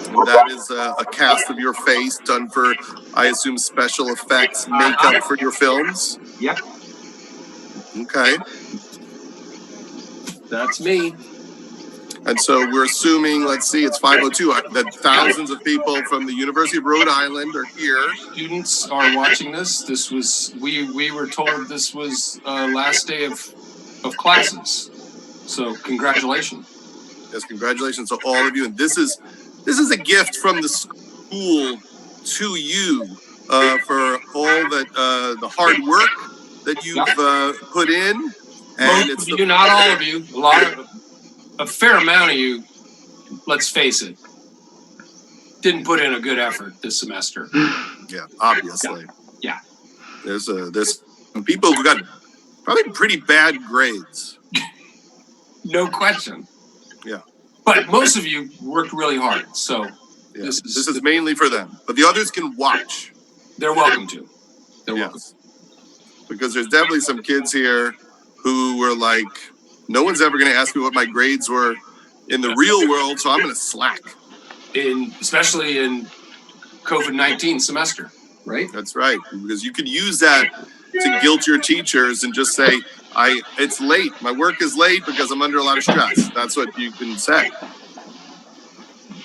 That is a cast of your face done for, I assume, special effects, makeup for your films. Yep. Okay. That's me. And so we're assuming, let's see, it's 5:02, that thousands of people from the University of Rhode Island are here. Students are watching this. This was, we were told this was last day of classes. So congratulations. Yes, congratulations to all of you. And this is a gift from the school to you for all that the hard work that you've put in. And most of you, not all of you, a fair amount of you, let's face it, didn't put in a good effort this semester. Yeah, obviously. Yeah. There's some people who got probably pretty bad grades. No question. Yeah. But most of you worked really hard, so yeah. this is mainly for them. But the others can watch. They're welcome to. They're welcome. Because there's definitely some kids here who were like, no one's ever going to ask me what my grades were in the real world, so I'm going to slack. Especially in COVID-19 semester, right? That's right, because you could use that to guilt your teachers and just say, it's late. My work is late because I'm under a lot of stress. That's what you can say.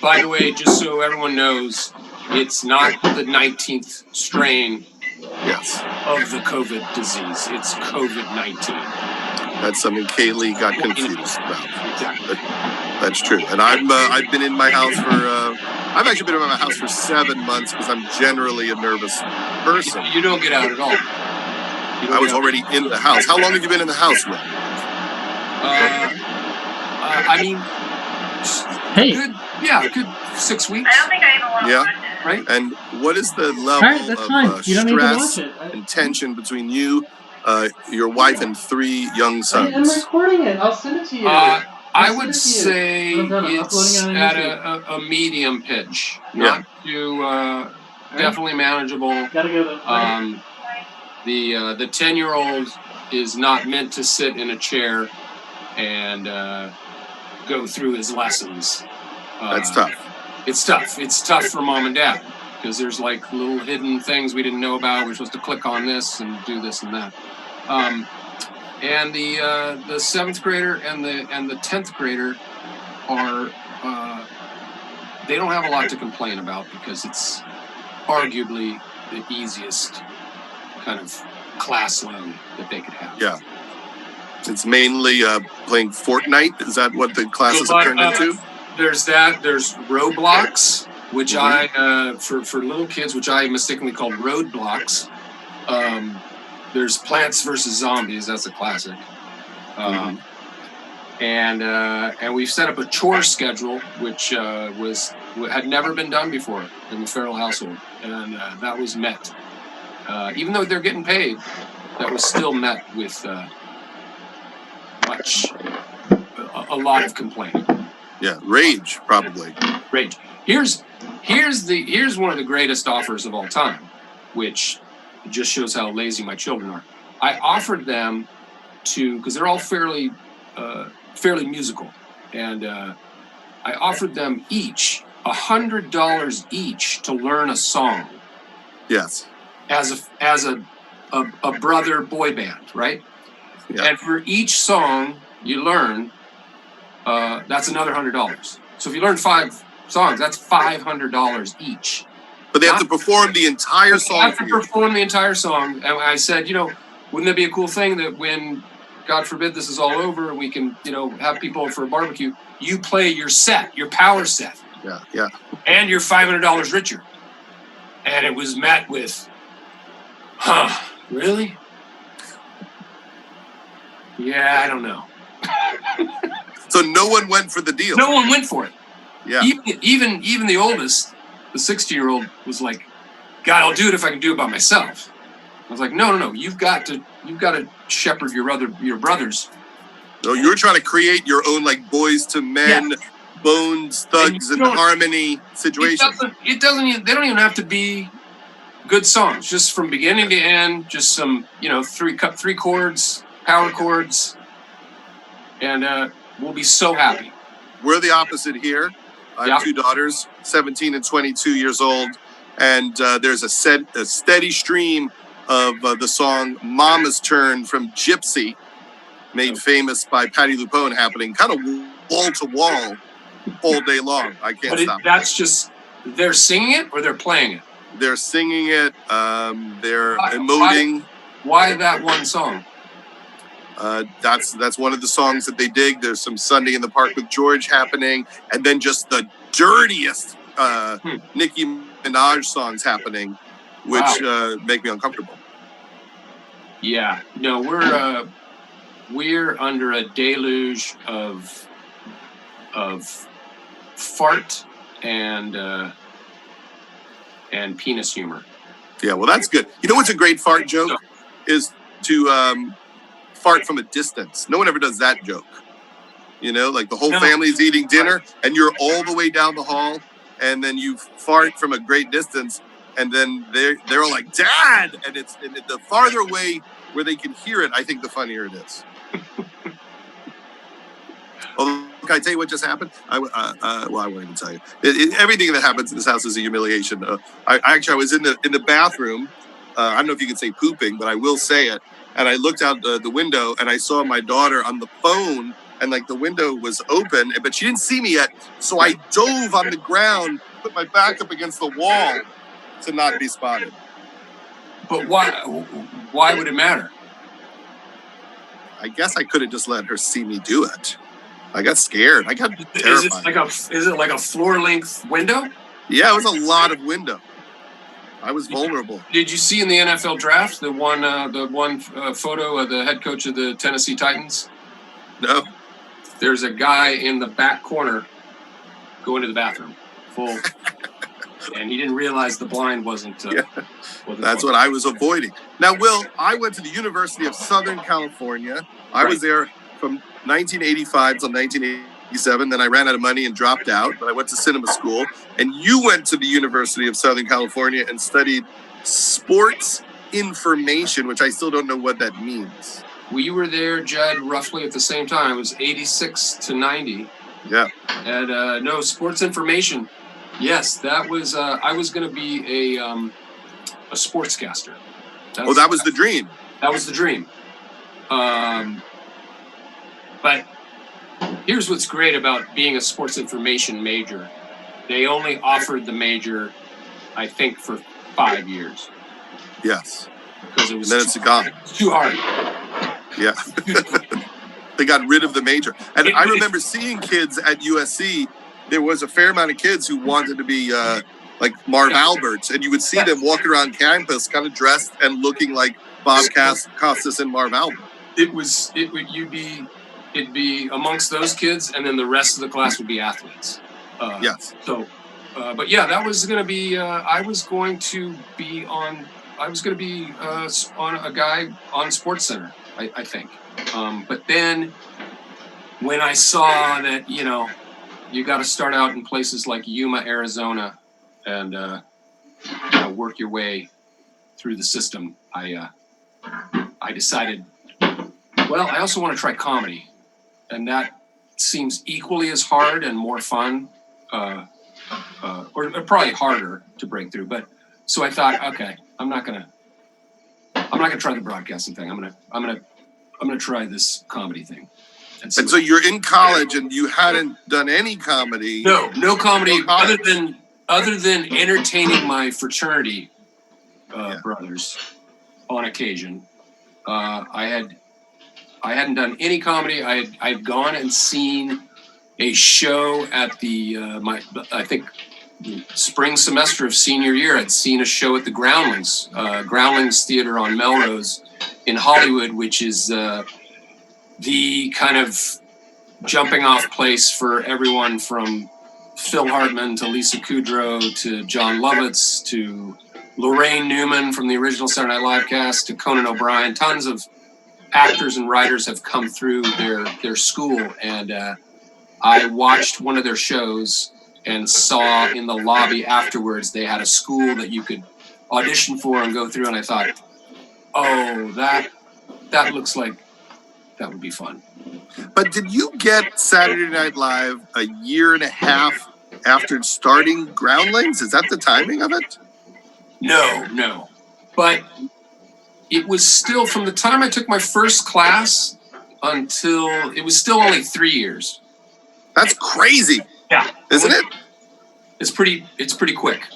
By the way, just so everyone knows, it's not the 19th strain of the COVID disease. It's COVID-19. That's something Kaylee got confused about. Exactly. That's true. And I've been in my house I've actually been in my house for 7 months because I'm generally a nervous person. You don't get out at all. I was already in the house. How long have you been in the house, Will? I mean, good 6 weeks. I don't think I even want to watch it. Right? And what is the level of stress and tension between you, your wife, and 3 young sons? I'm recording it. I'll send it to you. I would say it's at a medium pitch, not too definitely manageable. Gotta go the 10-year-old is not meant to sit in a chair and go through his lessons. That's tough. It's tough. It's tough for mom and dad because there's like little hidden things we didn't know about. We're supposed to click on this and do this and that. And the 7th grader and the 10th grader are they don't have a lot to complain about because it's arguably the easiest kind of class load that they could have. Yeah. It's mainly playing Fortnite. Is that what the classes have turned into? There's that. There's Roblox, which I for little kids, which I mistakenly called Roadblocks. There's Plants vs. Zombies. That's a classic. And we've set up a chore schedule, which had never been done before in the Ferrell household, and that was met. Even though they're getting paid, that was still met with a lot of complaining. Yeah, rage probably. Rage. Here's one of the greatest offers of all time, which just shows how lazy my children are. I offered them because they're all fairly musical, and I offered them each $100 each to learn a song. Yes. As a brother boy band, right? Yeah. And for each song you learn, that's another $100. So if you learn 5 songs, that's $500 each. But they have to perform the entire song. They have to perform the entire song. And I said, wouldn't that be a cool thing that when, God forbid, this is all over and we can, have people for a barbecue, you play your set, your power set. Yeah. And you're $500 richer. And it was met with, really? Yeah, I don't know. So no one went for the deal. No one went for it. Yeah. Even the oldest, the 60-year-old, was like, God, I'll do it if I can do it by myself. I was like, no. You've got to shepherd your brothers. No, you're trying to create your own like Boys to Men, Bones, Thugs and Harmony situation. They don't even have to be good songs. Just from beginning to end, just some 3 chords, power chords, and we'll be so happy. We're the opposite here. I have two daughters, 17 and 22 years old, and there's a steady stream of the song "Mama's Turn" from Gypsy, made famous by Patti LuPone, happening kind of wall to wall all day long. I can't stop. That's just, they're singing it or they're playing it? They're singing it. They're emoting. Why that one song? That's one of the songs that they dig. There's some Sunday in the Park with George happening, and then just the dirtiest Nicki Minaj songs happening, which make me uncomfortable. Yeah, no, we're under a deluge of fart and penis humor. Yeah, well, that's good. You know what's a great fart joke? Is to fart from a distance. No one ever does that joke. You know, like the whole family's eating dinner and you're all the way down the hall, and then you fart from a great distance, and then they're all like, "Dad!" And the farther away where they can hear it, I think the funnier it is. Although, can I tell you what just happened? I won't even tell you. Everything that happens in this house is a humiliation. I was in the bathroom. I don't know if you can say pooping, but I will say it. And I looked out the window and I saw my daughter on the phone, and like the window was open, but she didn't see me yet. So I dove on the ground, put my back up against the wall to not be spotted. But why would it matter? I guess I could have just let her see me do it. I got scared. I got terrified. Is it like a floor length window? Yeah, it was a lot of window. I was vulnerable. Did you see in the NFL draft the one photo of the head coach of the Tennessee Titans? No. There's a guy in the back corner going to the bathroom, full, and he didn't realize the blind wasn't. That's what I was avoiding. Now, Will, I went to the University of Southern California. I was there from 1985 till 1987. Then I ran out of money and dropped out, but I went to cinema school. And you went to the University of Southern California and studied sports information, which I still don't know what that means. We were there, Judd, roughly at the same time. It was 86 to 90. Yeah. And no, sports information. Yes, that was, I was going to be a sportscaster. That was the dream. That was the dream. But here's what's great about being a sports information major. They only offered the major, I think, for 5 years. Yes. Because it was too hard. Yeah. They got rid of the major. And I remember seeing kids at USC. There was a fair amount of kids who wanted to be like Marv Alberts, and you would see them walking around campus kind of dressed and looking like Bob Costas and Marv Albert. It'd be amongst those kids, and then the rest of the class would be athletes. Yes. So, but yeah, that was going to be. I was going to be on a guy on Sports Center. I think. But then when I saw that, you got to start out in places like Yuma, Arizona, and work your way through the system, I decided, well, I also want to try comedy, and that seems equally as hard and more fun, or probably harder to break through. But so I thought, okay, I'm not gonna try the broadcasting thing. I'm gonna try this comedy thing. And so you're in college and you hadn't done any comedy. No comedy other than entertaining my fraternity brothers on occasion. I hadn't done any comedy. I'd gone and seen a show at the I think the spring semester of senior year. I'd seen a show at the Groundlings Theater on Melrose in Hollywood, which is the kind of jumping off place for everyone from Phil Hartman to Lisa Kudrow to John Lovitz to Lorraine Newman from the original Saturday Night Live cast to Conan O'Brien. Tons of actors and writers have come through their school, and I watched one of their shows and saw in the lobby afterwards they had a school that you could audition for and go through, and I thought, oh, that looks like that would be fun. But did you get Saturday Night Live a year and a half after starting Groundlings? Is that the timing of it? No. But it was still, from the time I took my first class until, it was still only 3 years. That's crazy. Yeah. Isn't it? It's pretty quick.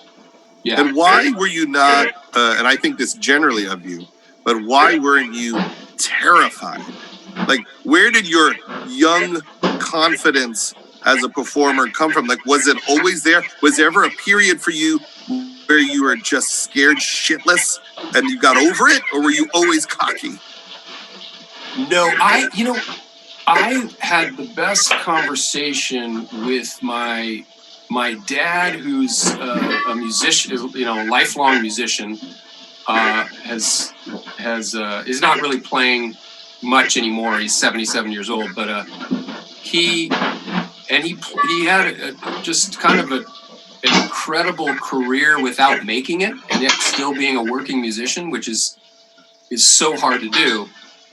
Yeah. And why were you not, and I think this generally of you, but why weren't you terrified? Like, where did your young confidence as a performer come from? Like, was it always there? Was there ever a period for you where you were just scared shitless and you got over it? Or were you always cocky? No, I had the best conversation with my dad, who's a musician, a lifelong musician, is not really playing much anymore. He's 77 years old, but he had just kind of an incredible career without making it, and yet still being a working musician, which is so hard to do.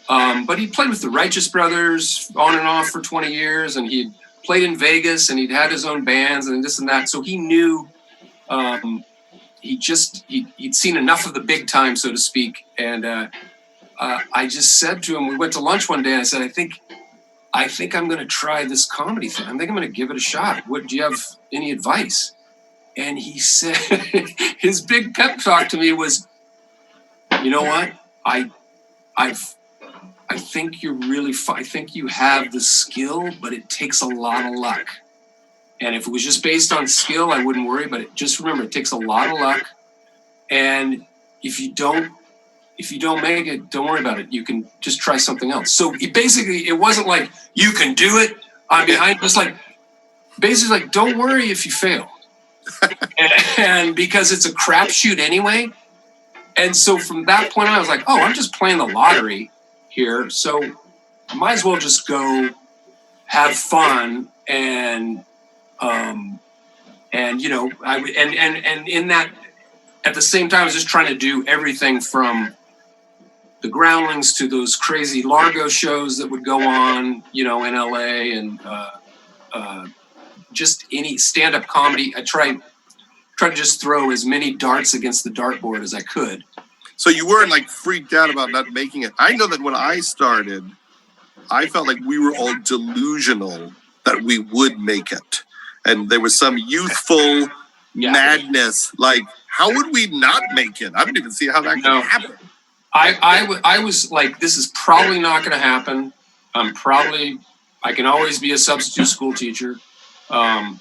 But he played with the Righteous Brothers on and off for 20 years, and he'd played in Vegas, and he'd had his own bands and this and that. So he knew, he'd seen enough of the big time, so to speak. And I just said to him, we went to lunch one day, and I said, I think I'm going to try this comedy thing. I think I'm going to give it a shot. Do you have any advice? And he said, his big pep talk to me was, you know what? I think you're really I think you have the skill, but it takes a lot of luck. And if it was just based on skill, I wouldn't worry. But just remember, it takes a lot of luck. And if you don't make it, don't worry about it. You can just try something else. So it wasn't like you can do it. I'm behind. It was like basically like, don't worry if you fail, and because it's a crapshoot anyway. And so from that point on, I was like, oh, I'm just playing the lottery here, so I might as well just go have fun and in that, at the same time, I was just trying to do everything from the Groundlings to those crazy Largo shows that would go on, in LA, and just any stand-up comedy. I tried to just throw as many darts against the dartboard as I could. So you weren't like freaked out about not making it. I know that when I started, I felt like we were all delusional that we would make it. And there was some youthful madness. Like, how would we not make it? I don't even see how that could happen. I was like, this is probably not going to happen. I can always be a substitute school teacher, and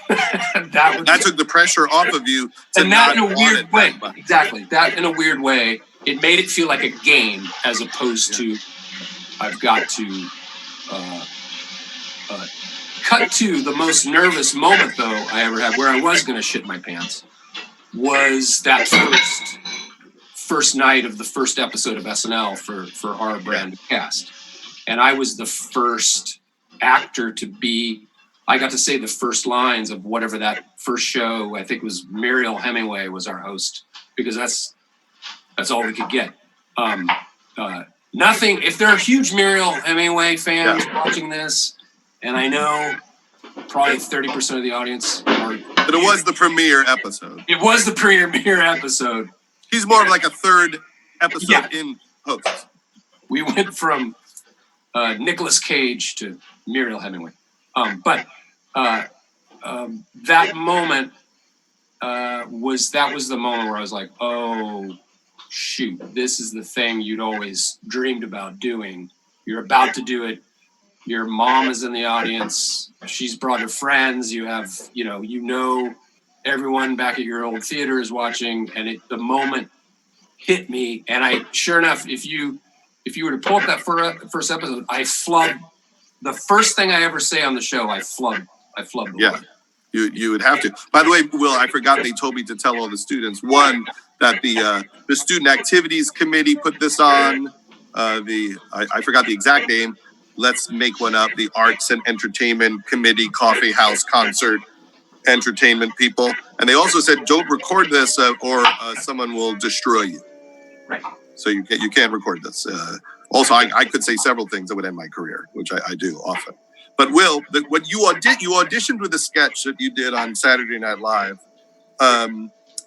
that took the pressure off of you. And that in a weird way. Exactly. That in a weird way. It made it feel like a game as opposed to I've got to cut to the most nervous moment, though, I ever had, where I was going to shit my pants, was that first night of the first episode of SNL for our brand cast. And I was the first actor to be, I got to say the first lines of whatever that first show, I think it was Muriel Hemingway was our host, because that's all we could get. Nothing, if there are huge Muriel Hemingway fans watching this, and I know probably 30% of the audience are. But it was the premiere episode. It was the premiere episode. He's more of like a third episode in host. We went from Nicolas Cage to Muriel Hemingway. But that moment was the moment where I was like, oh, shoot, this is the thing you'd always dreamed about doing. You're about to do it. Your mom is in the audience. She's brought her friends. You have, everyone back at your old theater is watching. And the moment hit me. And sure enough, if you were to pull up that first episode, I flubbed. The first thing I ever say on the show, I flubbed. Yeah, you would have to. By the way, Will, I forgot they told me to tell all the students. One, that the Student Activities Committee put this on. I forgot the exact name. Let's make one up. The Arts and Entertainment Committee, Coffee House Concert Entertainment people. And they also said, don't record this or someone will destroy you. Right. So you can't record this. Also, I could say several things that would end my career, which I do often. But Will, what you auditioned with a sketch that you did on Saturday Night Live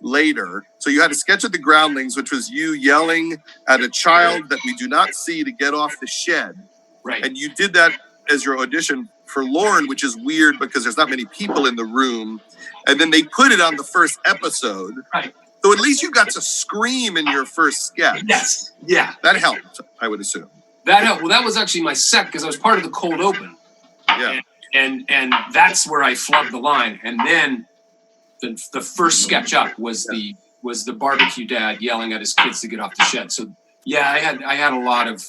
later. So you had a sketch of the Groundlings, which was you yelling at a child that we do not see to get off the shed. Right. And you did that as your audition for Lauren, which is weird because there's not many people in the room. And then they put it on the first episode. Right. So at least you got to scream in your first sketch. Yes. Yeah. That helped, I would assume. That helped. Well, that was actually my set because I was part of the cold open. Yeah. And that's where I flubbed the line. And then the first sketch up was the barbecue dad yelling at his kids to get off the shed. So yeah, I had a lot of,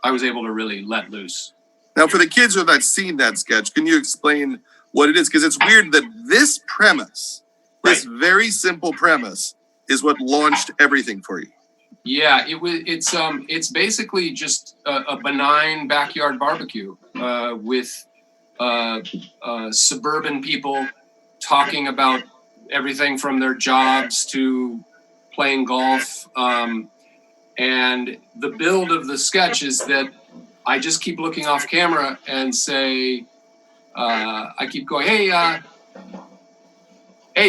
I was able to really let loose. Now, for the kids who have not seen that sketch, can you explain what it is? Because it's weird that this premise, this very simple premise, is what launched everything for you. Yeah, it's basically just a benign backyard barbecue with suburban people talking about everything from their jobs to playing golf. And the build of the sketch is that I just keep looking off camera and say, I keep going, hey, why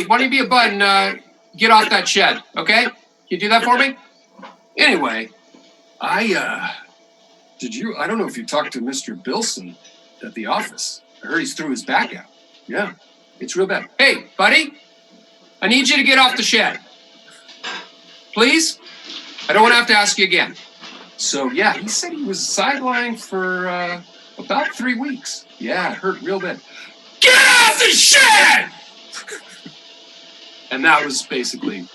don't you be a bud and get off that shed, okay? Can you do that for me? Anyway, I don't know if you talked to Mr. Bilson at the office. I heard he's threw his back out. Yeah, it's real bad. Hey, buddy, I need you to get off the shed. Please? I don't want to have to ask you again. So, yeah, he said he was sidelined for about 3 weeks. Yeah, it hurt real bad. Get off the shed! And that was basically...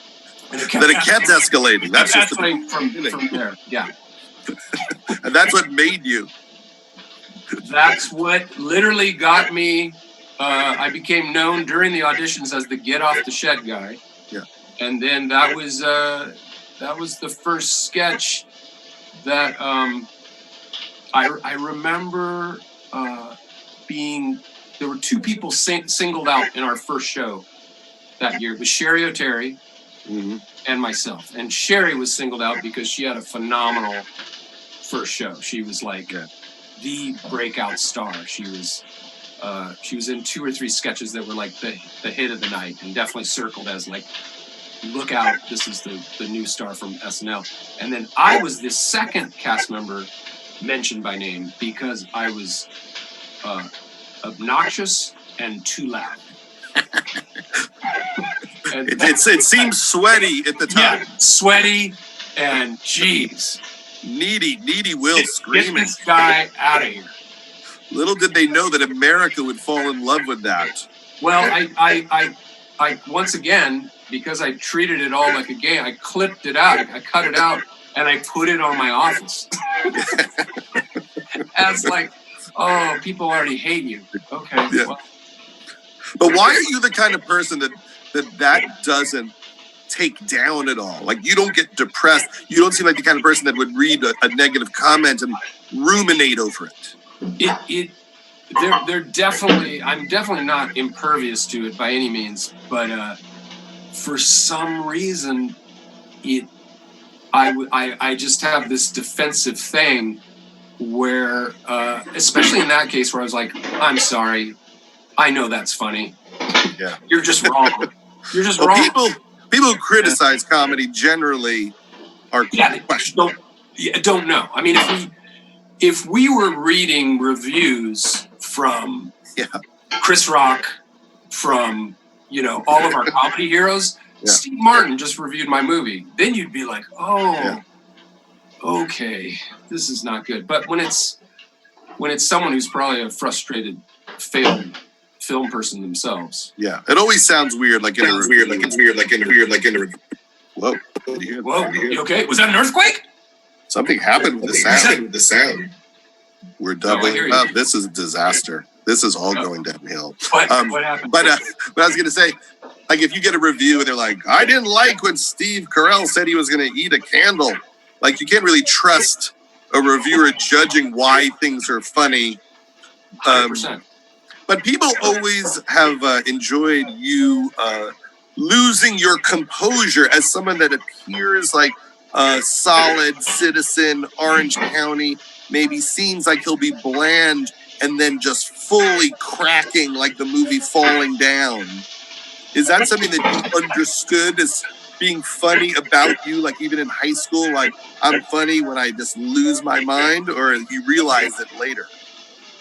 Then it kept escalating. That's just from there, yeah. And that's what made you. That's what literally got me. I became known during the auditions as the get off the shed guy. Yeah. And then that was the first sketch that I remember there were 2 people singled out in our first show that year. It was Sherry O'Terry and myself. And Sherry was singled out because she had a phenomenal first show. She was like the breakout star. She was in 2 or 3 sketches that were like the hit of the night and definitely circled as like, look out, this is the new star from SNL. And then I was the second cast member mentioned by name because I was obnoxious and too loud. And it seems sweaty at the time. Yeah, sweaty and geez. Needy Will screaming. Get this guy out of here. Little did they know that America would fall in love with that. Well, I once again, because I treated it all like a game, I clipped it out, I cut it out, and I put it on my office. As like, oh, people already hate you. Okay. Yeah. Well. But why are you the kind of person that doesn't take down at all? Like, you don't get depressed. You don't seem like the kind of person that would read a negative comment and ruminate over it. I'm definitely not impervious to it by any means, but for some reason, I just have this defensive thing where, especially in that case where I was like, I'm sorry, I know that's funny. Yeah, you're just wrong. You're just wrong. People who criticize comedy generally are questionable. Don't know. I mean, if we were reading reviews from Chris Rock, from all of our comedy heroes, Steve Martin just reviewed my movie, then you'd be like, okay, this is not good. But when it's someone who's probably a frustrated, failed film person themselves. Yeah, it always sounds weird, like in a review. Whoa! Whoa! You okay? Was that an earthquake? Something happened with the sound. We're doubling up. This is a disaster. This is all going downhill. What happened? But I was going to say, like, if you get a review and they're like, I didn't like when Steve Ferrell said he was going to eat a candle. Like, you can't really trust a reviewer judging why things are funny. 100%. But people always have enjoyed you losing your composure as someone that appears like a solid citizen, Orange County. maybe scenes like he'll be bland and then just fully cracking like the movie Falling Down. Is that something that you understood as being funny about you, like even in high school, like I'm funny when I just lose my mind, or you realize it later?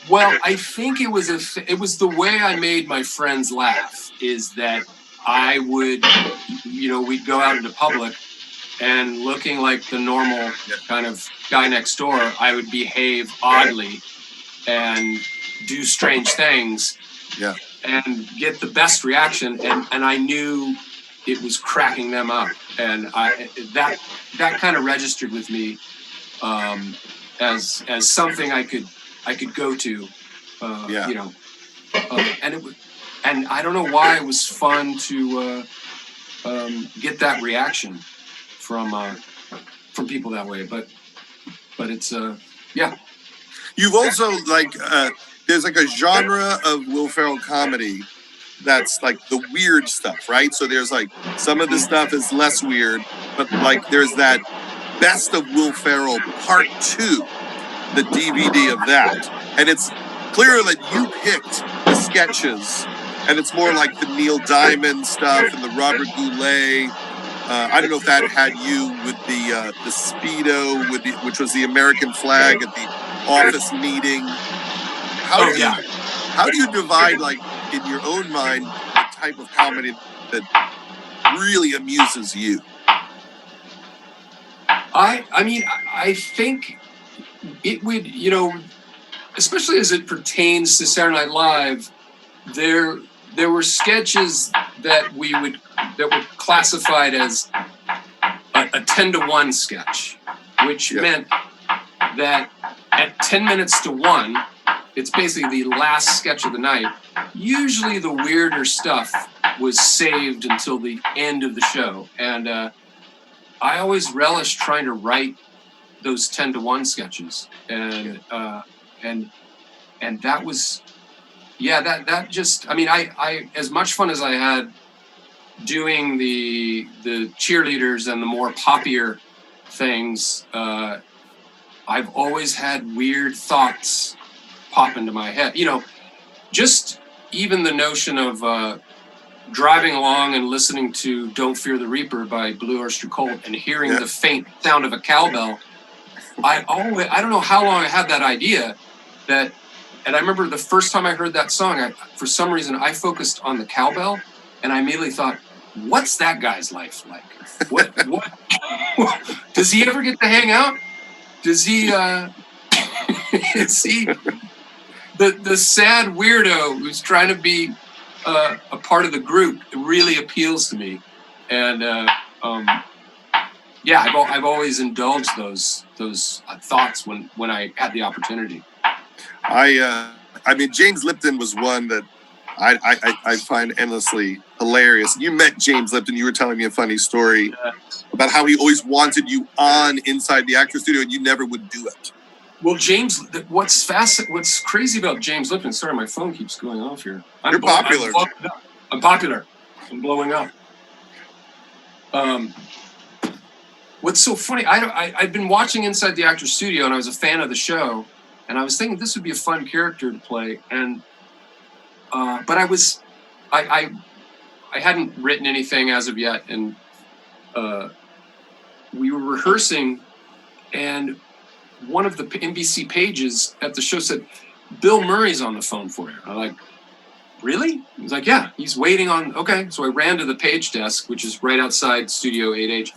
Well, I think it was the way I made my friends laugh, is that I would, we'd go out into public, and looking like the normal kind of guy next door, I would behave oddly and do strange things, and get the best reaction, and I knew it was cracking them up, and that kind of registered with me as something I could go to, and it was, and I don't know why it was fun to get that reaction from people that way, but it's yeah. You've also there's like a genre of Will Ferrell comedy that's like the weird stuff, right? So there's like some of the stuff is less weird, but like there's that Best of Will Ferrell Part 2, the DVD of that. And it's clear that you picked the sketches, and it's more like the Neil Diamond stuff and the Robert Goulet. I don't know if that had you with the Speedo, which was the American flag at the office meeting. How do you divide, like, in your own mind, the type of comedy that really amuses you? I mean, I think it would, especially as it pertains to Saturday Night Live, there were sketches that were classified as a 10-to-1 sketch, which meant that at 10 minutes to 1, it's basically the last sketch of the night. Usually the weirder stuff was saved until the end of the show, and I always relished trying to write those 10-to-1 sketches, and that was, that just, I mean, I as much fun as I had doing the cheerleaders and the more poppier things, I've always had weird thoughts pop into my head. Just even the notion of driving along and listening to Don't Fear the Reaper by Blue Oyster Cult and hearing the faint sound of a cowbell. I don't know how long I had that idea, and I remember the first time I heard that song, for some reason I focused on the cowbell, and I immediately thought, what's that guy's life like? What does he ever get to hang out? Does he is he the sad weirdo who's trying to be a part of the group? It really appeals to me, and I've always indulged those thoughts when I had the opportunity. I mean, James Lipton was one that I find endlessly hilarious. You met James Lipton. You were telling me a funny story about how he always wanted you on Inside the Actor Studio, and you never would do it. Well, James, what's crazy about James Lipton? Sorry, my phone keeps going off here. You're popular. I'm popular. I'm blowing up. What's so funny? I've been watching Inside the Actor Studio, and I was a fan of the show, and I was thinking this would be a fun character to play, and but I hadn't written anything as of yet, and we were rehearsing, and one of the NBC pages at the show said, Bill Murray's on the phone for you. I'm like, really? He's like, yeah, he's waiting on, okay. So I ran to the page desk, which is right outside Studio 8H,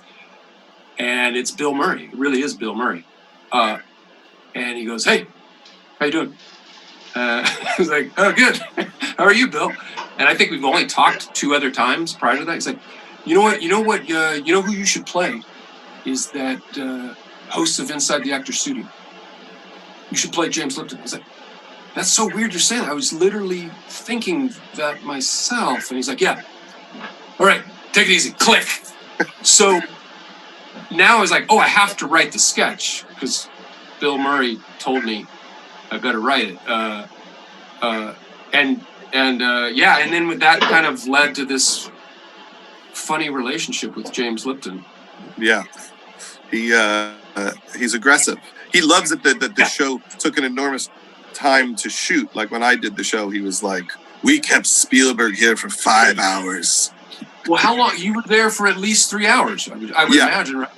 and it's Bill Murray. It really is Bill Murray. And he goes, hey, how you doing? I was like, oh, good. How are you, Bill? And I think we've only talked 2 other times prior to that. He's like, you know who you should play is that host of Inside the Actor Studio. You should play James Lipton. I was like, that's so weird you're saying that. I was literally thinking that myself. And he's like, yeah. All right, take it easy. Click. So now I was like, oh, I have to write the sketch because Bill Murray told me I better write it. And then that kind of led to this funny relationship with James Lipton. Yeah. He's aggressive. he loves it that the show took an enormous time to shoot. Like when I did the show, he was like, "We kept Spielberg here for 5 hours." Well, how long? You were there for at least 3 hours, I would imagine, right?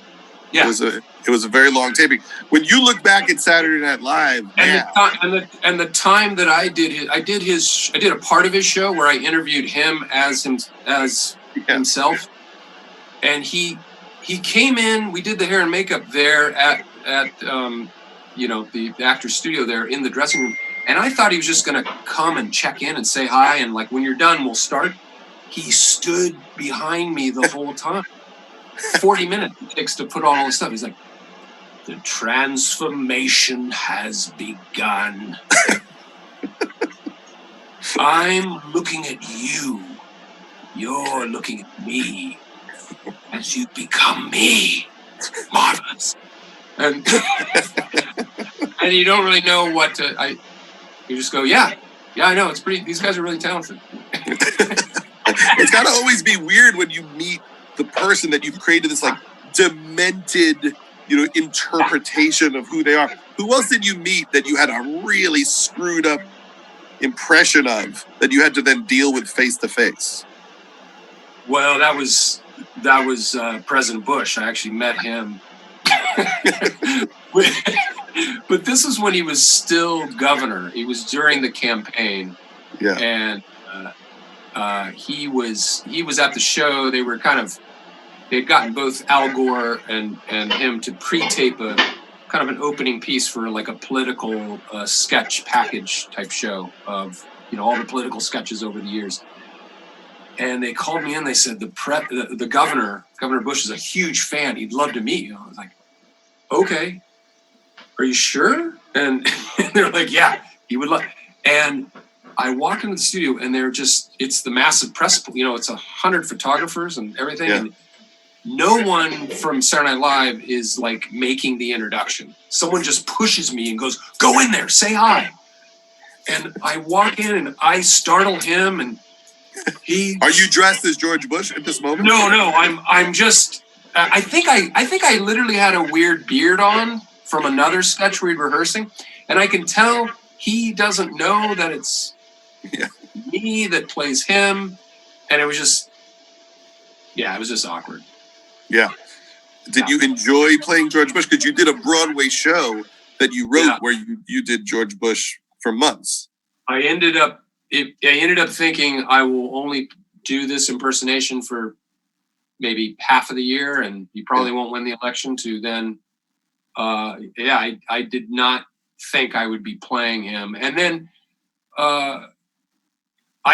Yeah. It was a very long taping. When you look back at Saturday Night Live now, and the time that I did a part of his show where I interviewed him as himself, and he came in. We did the hair and makeup there at the actor's studio there in the dressing room, and I thought he was just going to come and check in and say hi, and like, when you're done, we'll start. He stood behind me the whole time. 40 minutes it takes to put on all this stuff. He's like, "The transformation has begun. I'm looking at you. You're looking at me. As you become me. Marvelous." And and you don't really know what to. You just go, yeah, I know. It's pretty. These guys are really talented. It's got to always be weird when you meet the person that you've created this like demented, interpretation of who they are. Who else did you meet that you had a really screwed up impression of that you had to then deal with face to face? Well, that was President Bush. I actually met him. But this is when he was still governor. He was during the campaign. Yeah. And he was at the show. They had gotten both Al Gore and him to pre-tape a kind of an opening piece for like a political sketch package type show of all the political sketches over the years. And they called me in. They said the Governor Bush is a huge fan. He'd love to meet you. I was like, okay, are you sure? And they're like, yeah, he would love. And I walk into the studio, and it's the massive press. It's 100 photographers and everything. Yeah. And no one from Saturday Night Live is like making the introduction. Someone just pushes me and goes, "Go in there, say hi." And I walk in and I startle him, and he. Are you dressed as George Bush at this moment? No. I'm just. I think I literally had a weird beard on from another sketch we were rehearsing, and I can tell he doesn't know that it's me that plays him, and it was just. Yeah, it was just awkward. Yeah. Did you enjoy playing George Bush? Because you did a Broadway show that you wrote where you did George Bush for months. I ended up thinking I will only do this impersonation for maybe half of the year, and you probably won't win the election. To then, I did not think I would be playing him, and then I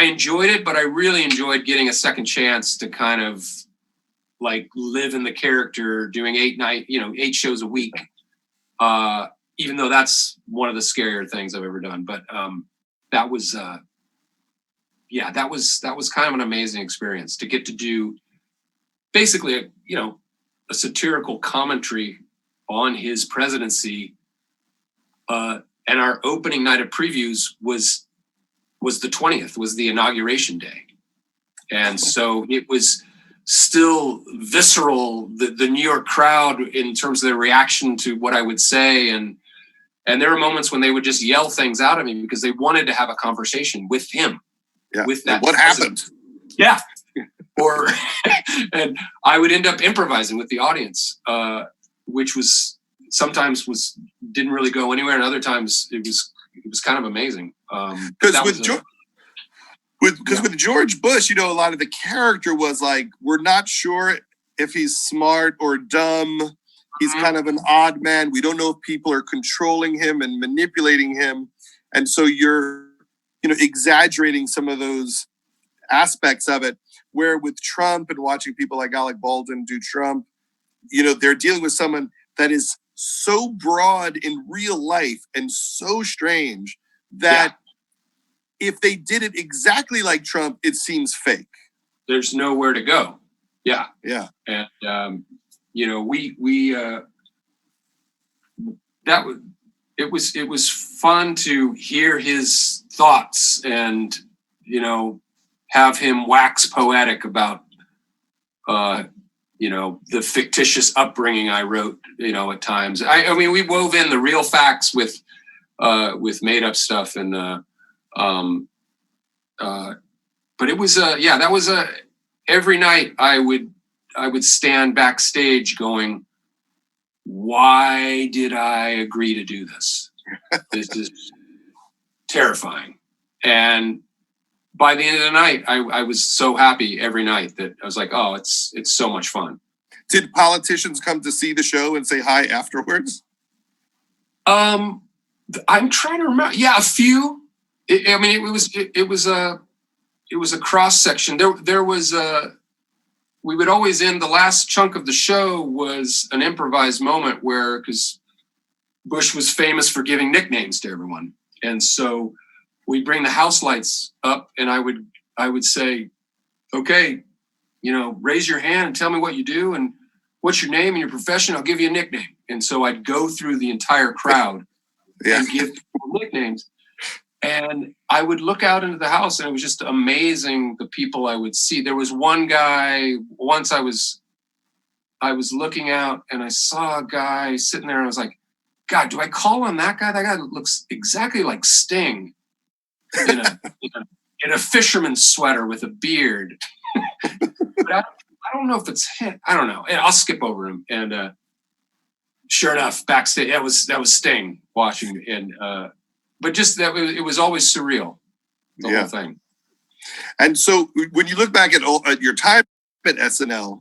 enjoyed it, but I really enjoyed getting a second chance to kind of like live in the character, doing 8 shows a week. Even though that's one of the scarier things I've ever done, but that was kind of an amazing experience to get to do basically a satirical commentary on his presidency. And our opening night of previews was the 20th, was the inauguration day, and so it was still visceral, the New York crowd in terms of their reaction to what I would say. And there were moments when they would just yell things out at me because they wanted to have a conversation with him. Yeah. With that. What happened? Yeah. Or, and I would end up improvising with the audience, which was sometimes didn't really go anywhere. And other times it was kind of amazing. Because with George Bush, a lot of the character was like, we're not sure if he's smart or dumb. He's kind of an odd man. We don't know if people are controlling him and manipulating him. And so you're, exaggerating some of those aspects of it. Where with Trump and watching people like Alec Baldwin do Trump, they're dealing with someone that is so broad in real life and so strange that if they did it exactly like Trump, it seems fake. There's nowhere to go. Yeah. Yeah. And, it was fun to hear his thoughts and, have him wax poetic about, the fictitious upbringing I wrote, at times. I mean, we wove in the real facts with made up stuff, and but it was that was every night I would stand backstage going, why did I agree to do this? This is terrifying. And by the end of the night, I was so happy every night that I was like, oh, it's so much fun. Did politicians come to see the show and say hi afterwards? I'm trying to remember. Yeah, a few. It was a cross section. There was we would always end the last chunk of the show was an improvised moment where, because Bush was famous for giving nicknames to everyone, and so we'd bring the house lights up, and I would say, okay, raise your hand and tell me what you do and what's your name and your profession. I'll give you a nickname. And so I'd go through the entire crowd and give people nicknames. And I would look out into the house, and it was just amazing the people I would see. There was one guy, once I was looking out and I saw a guy sitting there, and I was like, God, do I call on that guy? That guy looks exactly like Sting in a fisherman's sweater with a beard. But I don't know if it's him. I don't know. I'll skip over him. And sure enough, backstage, that was Sting watching. And but just that it was always surreal, the whole thing. And so when you look back at your time at SNL,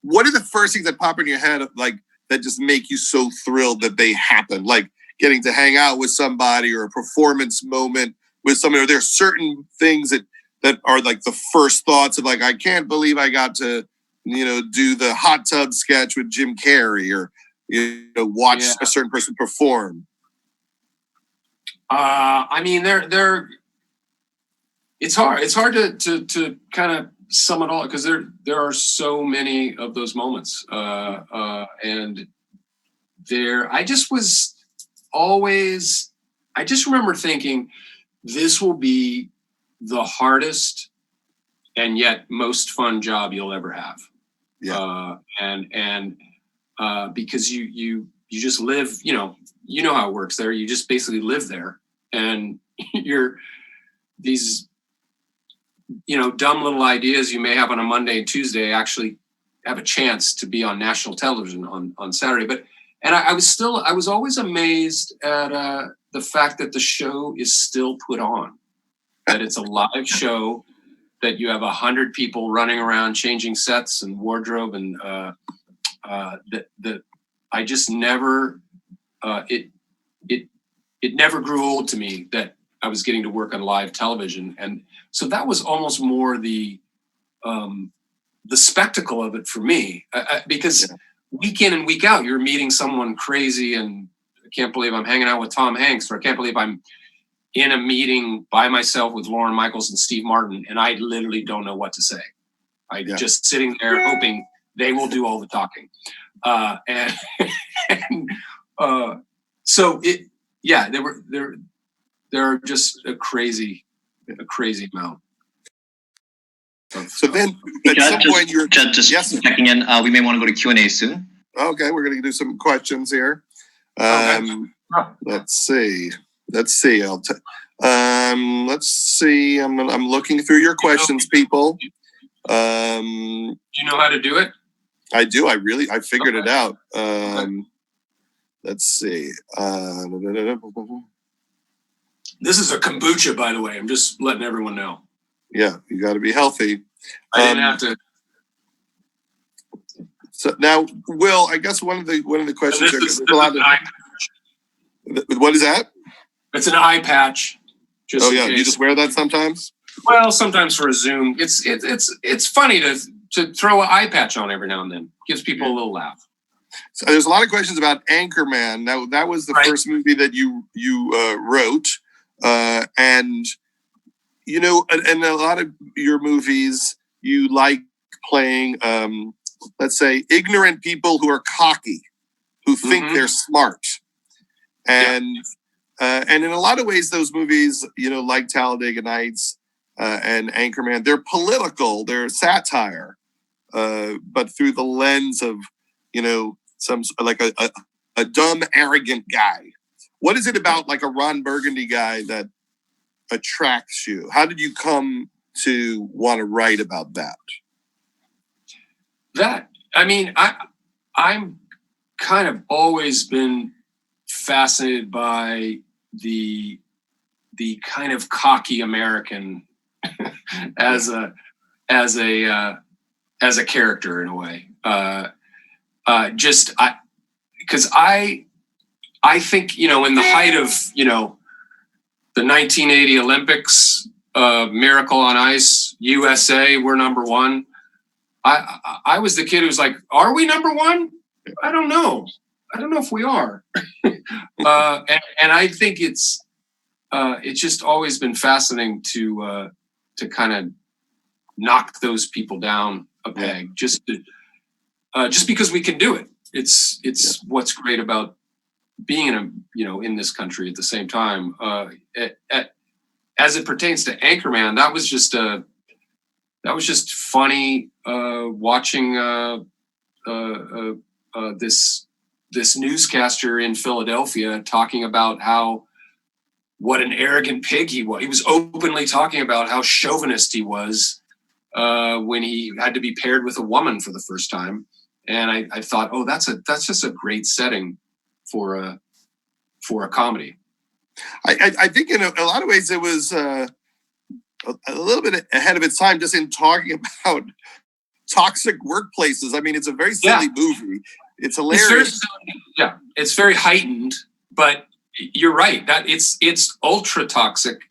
what are the first things that pop in your head, like, that just make you so thrilled that they happen? Like getting to hang out with somebody, or a performance moment with somebody? Are there certain things that are like the first thoughts of, like, I can't believe I got to, do the hot tub sketch with Jim Carrey, or, watch a certain person perform? I mean, it's hard to kind of sum it all, because there are so many of those moments. And I just remember thinking, this will be the hardest and yet most fun job you'll ever have. Because you just live, how it works there. You just basically live there, and you're these, dumb little ideas you may have on a Monday and Tuesday actually have a chance to be on national television on Saturday. And I was always amazed at the fact that the show is still put on, that it's a live show, that you have 100 people running around changing sets and wardrobe, and that I just never, it never grew old to me that I was getting to work on live television. And so that was almost more the spectacle of it for me, because week in and week out, you're meeting someone crazy, and I can't believe I'm hanging out with Tom Hanks, or I can't believe I'm in a meeting by myself with Lorne Michaels and Steve Martin, and I literally don't know what to say. I'm just sitting there hoping they will do all the talking. So there are just a crazy amount. So then, at some point, you're Judd, just checking in. We may want to go to Q&A soon. Okay, we're going to do some questions here. Let's see. Let's see. I'm looking through your questions, people. Do you know how to do it? I do. I figured it out. Let's see. This is a kombucha, by the way. I'm just letting everyone know. Yeah, you got to be healthy. I didn't have to. So now, Will, I guess one of the questions here. What is that? It's an eye patch. You just wear that sometimes? Well, sometimes for a Zoom. It's funny to throw an eye patch on every now and then. Gives people a little laugh. So there's a lot of questions about Anchorman. Now, that was the first movie that you wrote, and in a lot of your movies, you like playing, let's say, ignorant people who are cocky, who think they're smart, and in a lot of ways, those movies, like Talladega Nights and Anchorman, they're political, they're satire. but through the lens of, some like a dumb, arrogant guy. What is it about like a Ron Burgundy guy that attracts you? How did you come to want to write about that? I'm kind of always been fascinated by the kind of cocky American as a character in a way. Because I think, in the height of, the 1980 Olympics, Miracle on Ice, USA, we're number one. I was the kid who was like, are we number one? I don't know. I don't know if we are. And I think it's just always been fascinating to kind of knock those people down a peg, just because we can do it. It's what's great about being in this country at the same time. As it pertains to Anchorman, that was just funny watching this newscaster in Philadelphia talking about what an arrogant pig he was. He was openly talking about how chauvinist he was when he had to be paired with a woman for the first time. And I thought, that's just a great setting for a comedy. I think in a lot of ways it was a little bit ahead of its time, just in talking about toxic workplaces. I mean, it's a very silly movie. It's hilarious. It's very heightened, but you're right that it's ultra toxic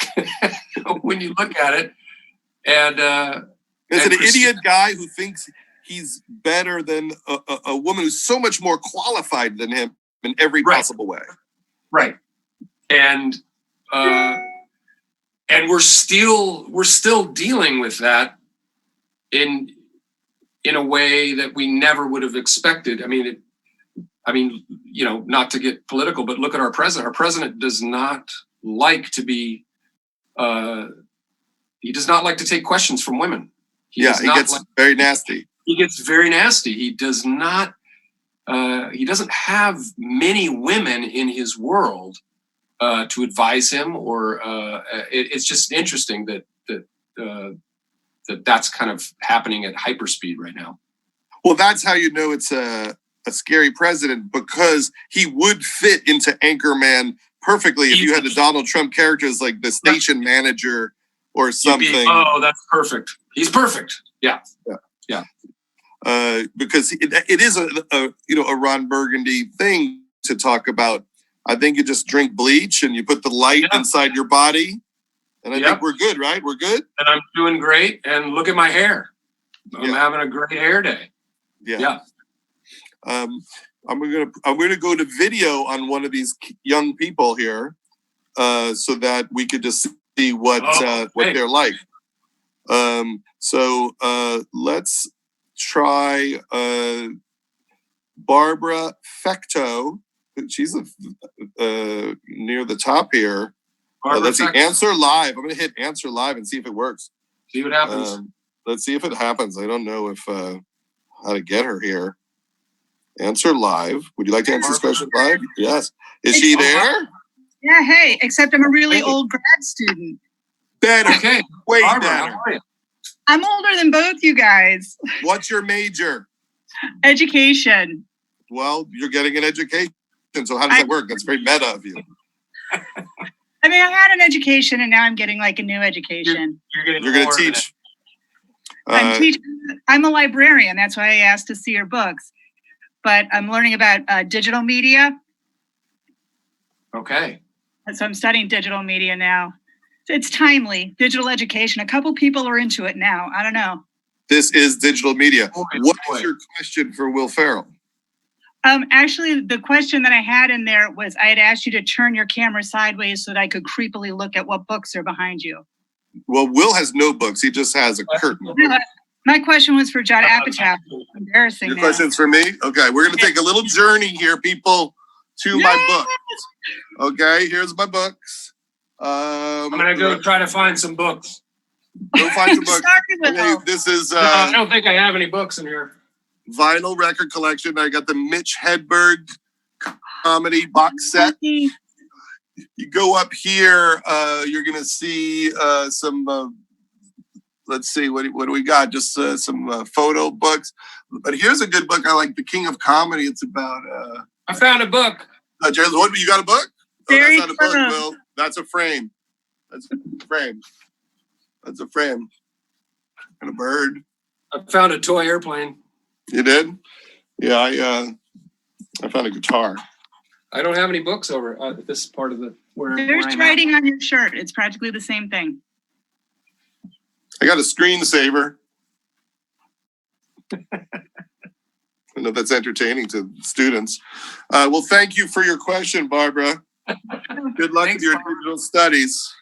when you look at it. And there's an idiot guy who thinks he's better than a woman who's so much more qualified than him in every possible way. Right. And we're still dealing with that in a way that we never would have expected. I mean, not to get political, but look at our president. Our president does not like to be. He does not like to take questions from women. He gets very nasty. He gets very nasty. He does not. He doesn't have many women in his world to advise him, or it's just interesting that's kind of happening at hyperspeed right now. Well, that's how you know it's a scary president, because he would fit into Anchorman perfectly if you had a Donald Trump character as like the station manager or something. That's perfect. He's perfect. Yeah. Because it is a Ron Burgundy thing to talk about. I think you just drink bleach and you put the light inside your body, and I think we're good, right? We're good. And I'm doing great. And look at my hair. I'm having a great hair day. Yeah. I'm gonna go to video on one of these young people here, so that we could just see what they're like. So let's try Barbara Fecto. She's near the top here. Let's see, answer live. I'm gonna hit answer live and see if it works. See what happens. Let's see if it happens. I don't know if how to get her here. Answer live. Would you like to answer this question live? Yes. Is she there? Yeah. Hey, except I'm a really old grad student. Better. Okay. Way Barbara, better. how are you? I'm older than both you guys. What's your major? Education. Well, you're getting an education. So how does that work? That's very meta of you. I mean, I had an education and now I'm getting like a new education. You're going to teach. I'm teaching. I'm a librarian. That's why I asked to see your books. But I'm learning about digital media. Okay. So I'm studying digital media now. It's timely. Digital education. A couple people are into it now. I don't know. This is digital media. What is your question for Will Ferrell? Actually, the question that I had in there was I had asked you to turn your camera sideways so that I could creepily look at what books are behind you. Well, Will has no books. He just has a curtain. My question was for Judd Apatow. Embarrassing. Your question's for me? Okay, we're going to take a little journey here, people, to my books. Okay, here's my books. I'm going to go try to find some books. Go find some books. Sorry, Will. Okay, this is No, I don't think I have any books in here. vinyl record collection. I got the Mitch Hedberg comedy box set. You go up here, you're gonna see some. Let's see, what do we got? Just some photo books. But here's a good book I like, The King of Comedy. It's about. I found a book. James, what? You got a book? Oh, Very that's not a book, cool. Will. That's a frame. That's a frame. That's a frame. And a bird. I found a toy airplane. You did? Yeah, I found a guitar. I don't have any books over this part of the where There's I'm at. writing on your shirt. It's practically the same thing. I got a screensaver. I don't know if that's entertaining to students. Well, thank you for your question, Barbara. Good luck with your digital studies.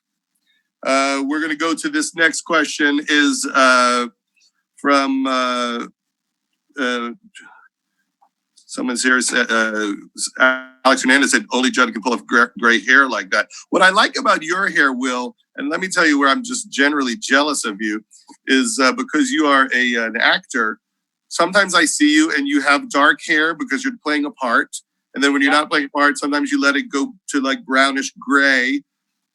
We're going to go to this next question is from someone's here. Alex Hernandez said, only Judd can pull off gray hair like that. What I like about your hair, Will, and let me tell you where I'm just generally jealous of you, is because you are an actor. Sometimes I see you and you have dark hair because you're playing a part. And then when you're not playing a part, sometimes you let it go to like brownish gray.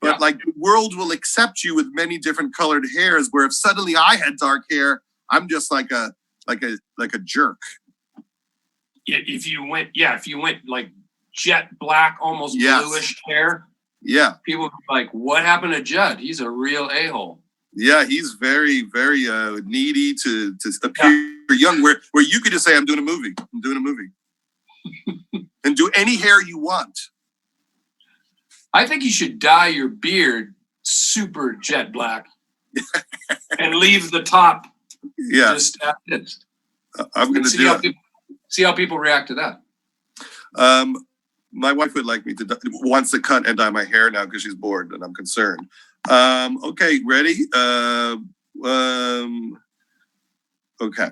But like the world will accept you with many different colored hairs, where if suddenly I had dark hair, I'm just like a jerk. If you went like jet black, almost bluish hair, people would be like, what happened to Judd? He's a real a-hole. Yeah, he's very, very needy to appear young, where you could just say, I'm doing a movie. And do any hair you want. I think you should dye your beard super jet black and leave the top just as it. I'm going to do it. See how people react to that. My wife would like me to wants to cut and dye my hair now because she's bored and I'm concerned. Okay, ready? Okay.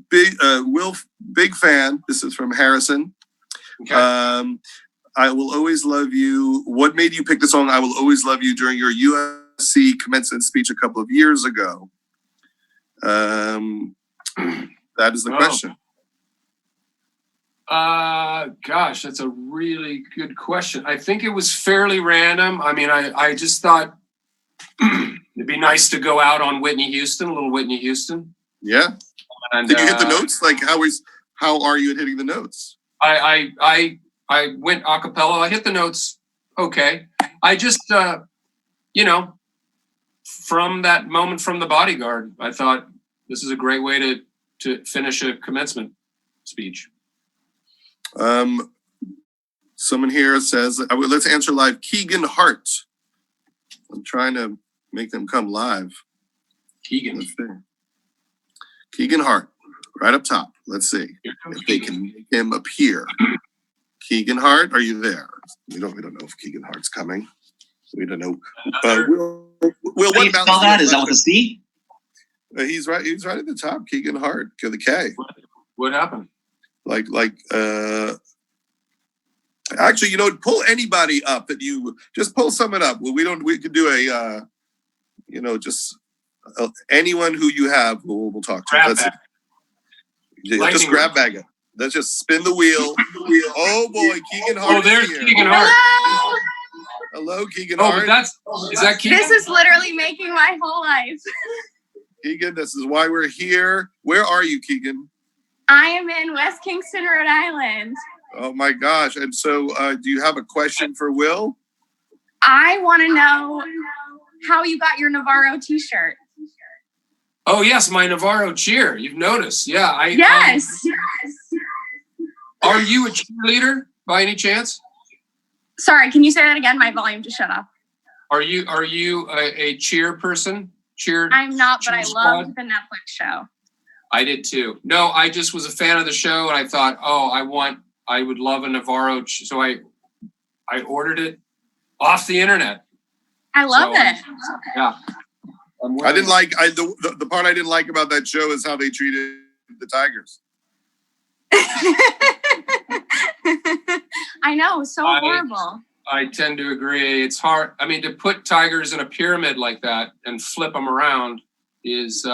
Big fan. This is from Harrison. Okay. I will always love you. What made you pick the song I Will Always Love You during your USC commencement speech a couple of years ago? That is the question. Gosh, that's a really good question. I think it was fairly random. I mean, I just thought it'd be nice to go out on Whitney Houston, a little Whitney Houston. Yeah. And, did you hit the notes? Like, how are you at hitting the notes? I went a cappella. I hit the notes. Okay. I just, from that moment from The Bodyguard, I thought this is a great way to finish a commencement speech. Someone here says, let's answer live. Keegan Hart. I'm trying to make them come live. Keegan Hart, right up top. Let's see if they can make him appear. Keegan Hart, are you there? We don't know if Keegan Hart's coming. We don't know. Will, what do you about spell that? Is that with a C? He's right. He's right at the top. Keegan Hart, with a K. What happened? Actually, pull anybody up that you just pull someone up. Well, we could do a, just anyone who you have, we'll talk to. Grab bag. Just grab bag it. Let's just spin the wheel. Oh boy, Keegan Hart. Oh, there's here. Keegan Hart. Hello, Keegan Hart. Is that Keegan? This is literally making my whole life. Keegan, this is why we're here. Where are you, Keegan? I am in West Kingston, Rhode Island. Oh my gosh. And so do you have a question for Will? I want to know how you got your Navarro t-shirt. Oh yes, my Navarro cheer. You've noticed. Yeah. Yes. Are you a cheerleader by any chance? Sorry, can you say that again? My volume just shut off. Are you a cheer person? I'm not, but I squad? loved the Netflix show. I did too. No, I just was a fan of the show, and I thought, I would love a Navarro. So I ordered it off the internet. I love it. Yeah. I didn't like the part I didn't like about that show is how they treated the Tigers. I know, so horrible. I tend to agree. It's hard. I mean, to put tigers in a pyramid like that and flip them around is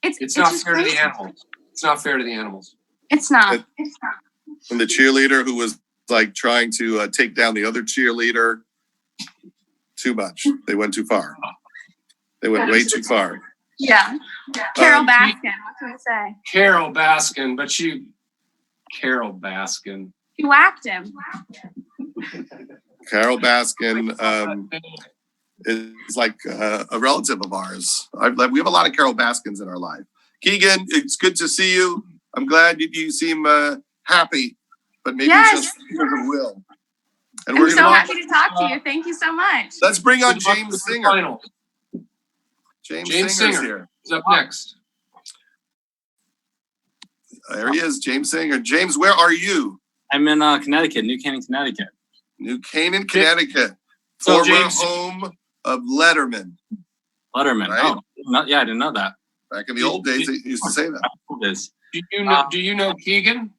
it's not just fair to crazy. the animals. It's not fair to the animals. It's not. It's not. And the cheerleader who was like trying to take down the other cheerleader. Too much. They went too far. They went way too far. Yeah. Carol Baskin. What can we say? Carol Baskin, but Carol Baskin. You whacked him. Carol Baskin is like a relative of ours. We have a lot of Carol Baskins in our life. Keegan, it's good to see you. I'm glad you seem happy, but maybe it's just because of Will. And I'm so happy to talk to you. Thank you so much. Let's bring on James Singer. James Singer's Singer here. is up next. There he is, James Singer. James, where are you? I'm in Connecticut, New Canaan, Connecticut. New Canaan, Connecticut. So Former James, home of Letterman. Letterman. Right? Oh, yeah, I didn't know that. Back in the old days, they used to say that. It is. Do you know Keegan?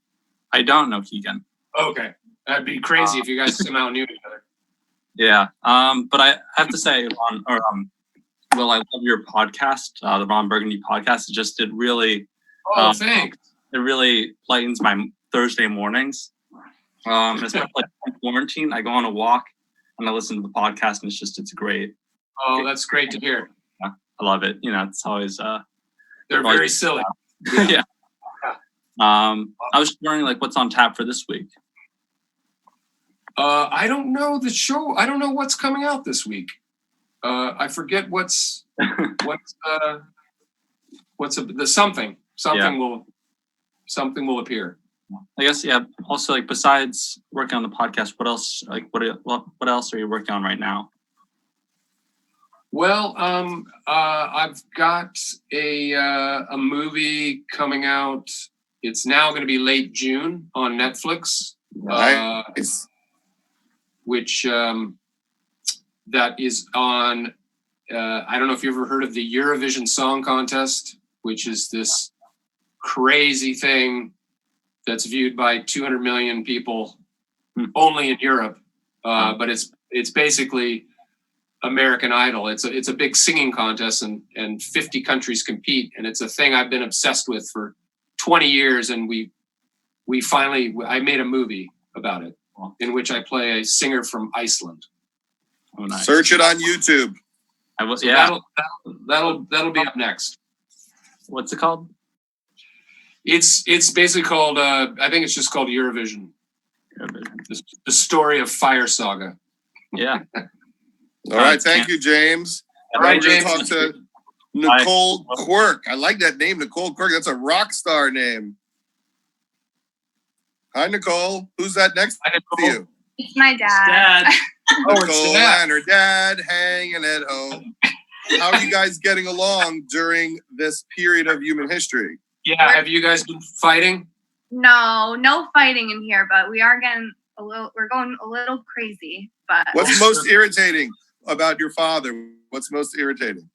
I don't know Keegan. Okay, that'd be crazy if you guys somehow knew each other. Yeah. But I have to say, Will, I love your podcast, the Ron Burgundy podcast. It really, Thanks. It really lightens my Thursday mornings. Especially like in quarantine, I go on a walk and I listen to the podcast, and it's great. Oh, that's great to hear. Yeah, I love it. It's always They're very silly. Yeah. I was just wondering, what's on tap for this week? I don't know the show. I don't know what's coming out this week. I forget what's something will appear. I guess, yeah. Also, besides working on the podcast, what else? What else are you working on right now? Well, I've got a movie coming out. It's now going to be late June on Netflix. Nice. Which that is on. I don't know if you ever heard of the Eurovision Song Contest, which is this crazy thing that's viewed by 200 million people only in Europe. But it's basically American Idol. It's a big singing contest, and 50 countries compete, and it's a thing I've been obsessed with for 20 years. And I made a movie about it in which I play a singer from Iceland. Oh, nice. Search it on YouTube. That'll be up next. What's it called? It's basically called I think it's just called Eurovision. The story of Fire Saga. Yeah. All right, thank you, James. All right, we're James. going to talk to Nicole Quirk. I like that name, Nicole Quirk. That's a rock star name. Hi, Nicole. Who's that next to you? It's my dad. Nicole and her dad hanging at home. How are you guys getting along during this period of human history? Yeah, have you guys been fighting? No fighting in here, but we're going a little crazy. But What's most irritating about your father? What's most irritating?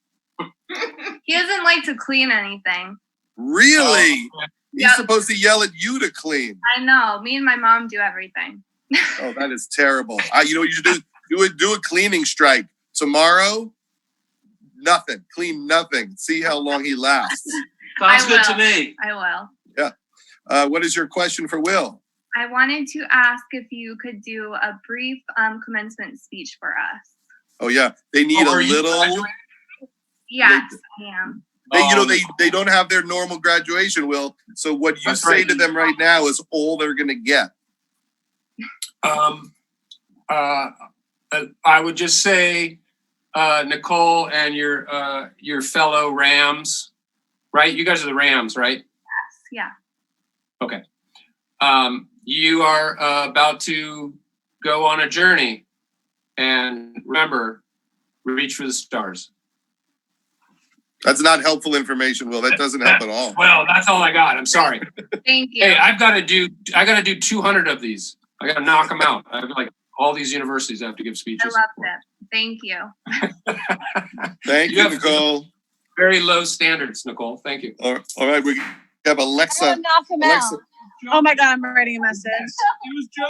he doesn't like to clean anything. Really? Oh, He's supposed to yell at you to clean. I know. Me and my mom do everything. Oh, that is terrible. You know what you should do? Do a cleaning strike. Tomorrow, nothing. Clean nothing. See how long he lasts. Sounds good to me. I will. Yeah. What is your question for Will? I wanted to ask if you could do a brief commencement speech for us. Oh yeah, they need a little. Yes, I am. They don't have their normal graduation, Will. So what you say to them right now is all they're gonna get. I would just say, Nicole and your fellow Rams, right? You guys are the Rams, right? Yes. Yeah. Okay. You are about to go on a journey, and remember, reach for the stars. That's not helpful information, Will. That doesn't help at all. Well, that's all I got. I'm sorry. Thank you. Hey, I got to do 200 of these. I got to knock them out. I have all these universities I have to give speeches. I love that. Thank you. Thank you, Nicole. Very low standards, Nicole. Thank you. All right, we have Alexa. Knock him out. Oh my God, I'm writing a message.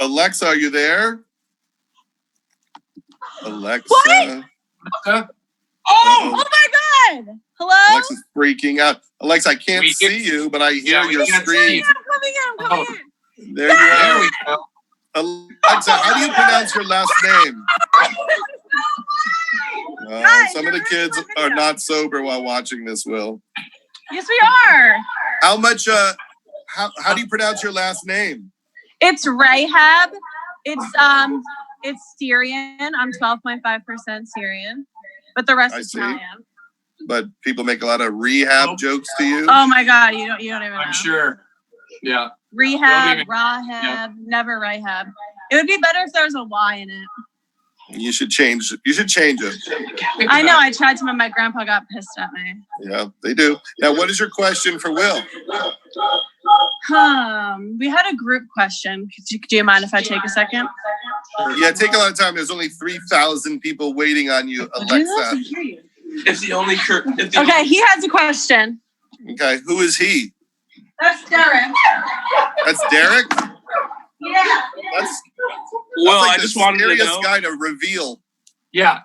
Alexa, are you there? Alexa. What? Huh? Oh my God! Hello? Alexa's freaking out. Alexa, I can't We see you, but I hear we your can't see scream. you. I'm coming in. There you There are. we go. Alexa, how do you pronounce your last name? Some of the kids are not sober while watching this, Will. Yes, we are. How much, how do you pronounce your last name? It's Rahab. It's Syrian. I'm 12.5% Syrian, but the rest I is see. Italian. But people make a lot of rehab jokes to you. Oh my God, you don't even know. I'm sure. Yeah. Rehab, Don't even- Rahab, never Rahab. It would be better if there was a Y in it. You should change it. You should change it. I know. I tried to, but my grandpa got pissed at me. Yeah, they do. Now, what is your question for Will? We had a group question. Do you mind if I take a second? Yeah, take a lot of time. There's only 3,000 people waiting on you, Alexa. It's the only Okay, he has a question. Okay, who is he? That's Derek. That's Derek? Yeah. That's Well, like I the just wanted to scariest know. guy to reveal. Yeah.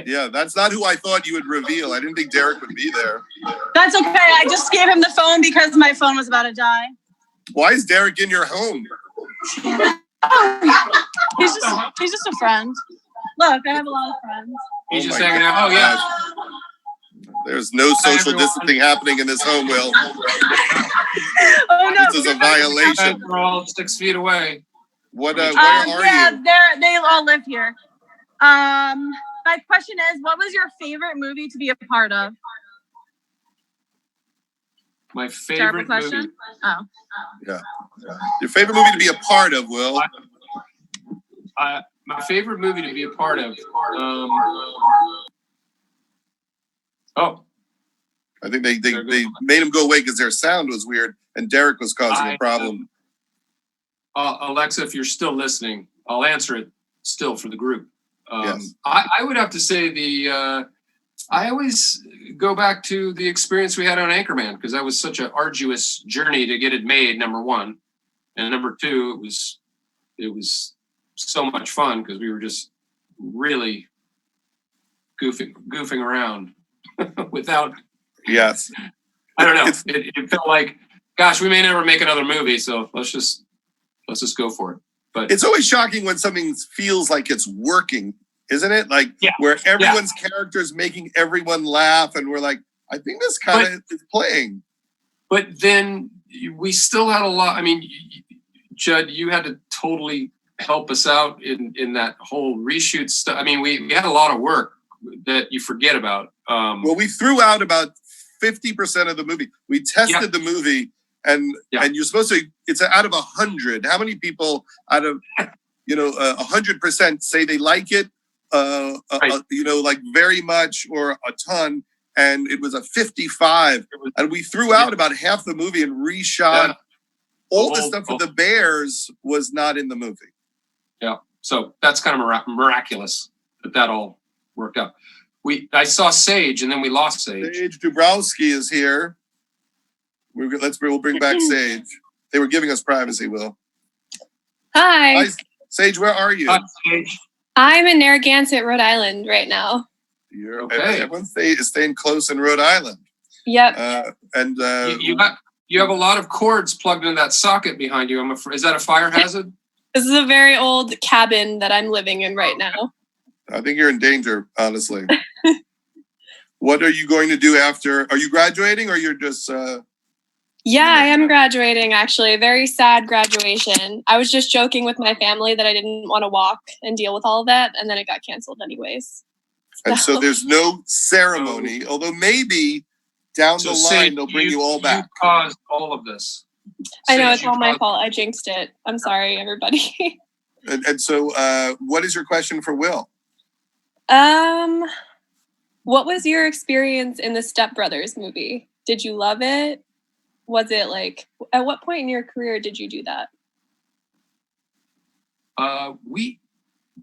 Yeah, that's not who I thought you would reveal. I didn't think Derek would be there. That's okay. I just gave him the phone because my phone was about to die. Why is Derek in your home? He's just a friend. Look, I have a lot of friends. He's Oh just my hanging out. Oh, yeah. gosh. There's no social everyone. distancing happening in this home, Will. Oh no, This is a violation. We're all 6 feet away. What? Where are yeah, you? they all live here. My question is, what was your favorite movie to be a part of? My Terrible favorite question. movie. Oh. Your favorite movie to be a part of, Will? My favorite movie to be a part of. I think they made him go away because their sound was weird and Derek was causing a problem. Alexa, if you're still listening, I'll answer it still for the group. Yes. I would have to say I always go back to the experience we had on Anchorman because that was such an arduous journey to get it made, number one. And number two, it was so much fun because we were just really goofing around without. Yes. I don't know. It felt like, gosh, we may never make another movie, so let's just go for it. But it's always shocking when something feels like it's working, isn't it? Like where everyone's character's making everyone laugh, and we're like, I think this kind of is playing. But then we still had a lot. I mean, Judd, you had to totally help us out in that whole reshoot stuff. I mean, we had a lot of work that you forget about. Well, we threw out about 50% of the movie. We tested the movie, and you're supposed to. It's out of 100. How many people out of 100% say they like it? Like very much or a ton. And it was a 55. And we threw out about half the movie and reshot. All the stuff with the bears was not in the movie. Yeah. So that's kind of miraculous that all worked out. I saw Sage and then we lost Sage. Sage Dubrowski is here. We'll bring back Sage. They were giving us privacy, Will. Hi. Hi, Sage, where are you? Hi, Sage. I'm in Narragansett, Rhode Island right now. You're okay. Everyone is staying close in Rhode Island. Yep. You have a lot of cords plugged into that socket behind you. Is that a fire hazard? This is a very old cabin that I'm living in right now. I think you're in danger, honestly. What are you going to do after? Are you graduating or you're just... Yeah, I am graduating, actually. Very sad graduation. I was just joking with my family that I didn't want to walk and deal with all of that, and then it got canceled anyways. And so there's no ceremony, although maybe down the line they'll bring you all back. You caused all of this. I know, it's all my fault. I jinxed it. I'm sorry, everybody. And so what is your question for Will? What was your experience in the Step Brothers movie? Did you love it? Was it like, at what point in your career did you do that?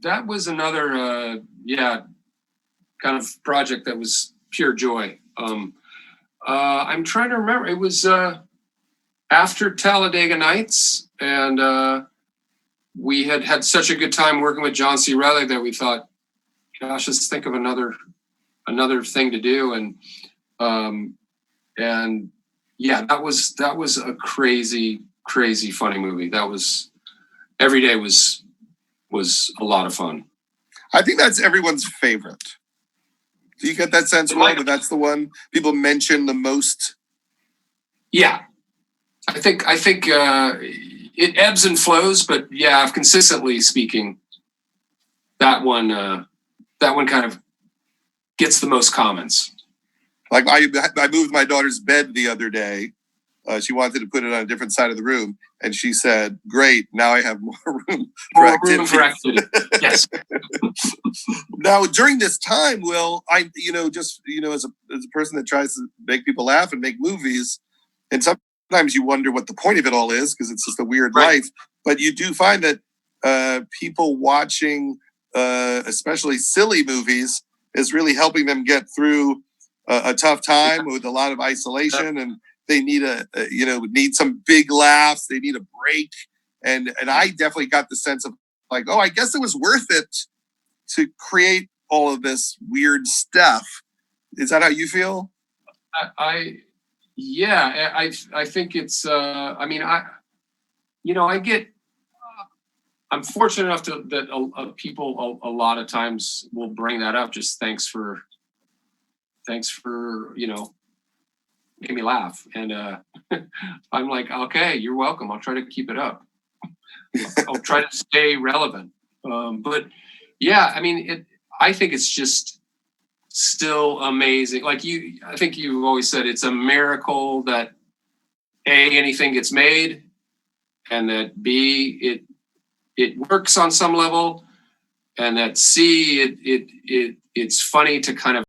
That was another, kind of project that was pure joy. I'm trying to remember. It was after Talladega Nights, and we had such a good time working with John C. Reilly that we thought, gosh, let's think of another thing to do. And yeah, that was a crazy funny movie. That was, every day was a lot of fun. I think that's everyone's favorite. Do you get that sense, Will, that that's the one people mention the most? Yeah, I think it ebbs and flows, but yeah, consistently speaking, that one kind of gets the most comments. Like I moved my daughter's bed the other day. She wanted to put it on a different side of the room, and she said, "Great, now I have more room for activity." Yes. Now, during this time, Will, as a person that tries to make people laugh and make movies, and sometimes you wonder what the point of it all is because it's just a weird life. But you do find that people watching, especially silly movies, is really helping them get through a tough time with a lot of isolation, and they need need some big laughs. They need a break, and I definitely got the sense of like, oh, I guess it was worth it to create all of this weird stuff. Is that how you feel? I think it's. I'm fortunate enough that people a lot of times will bring that up. Just thanks for making me laugh, and I'm like, okay, you're welcome. I'll try to keep it up. I'll try to stay relevant. But yeah, I think it's just still amazing. Like I think you've always said it's a miracle that A, anything gets made, and that B, it works on some level, and that C, it's funny to kind of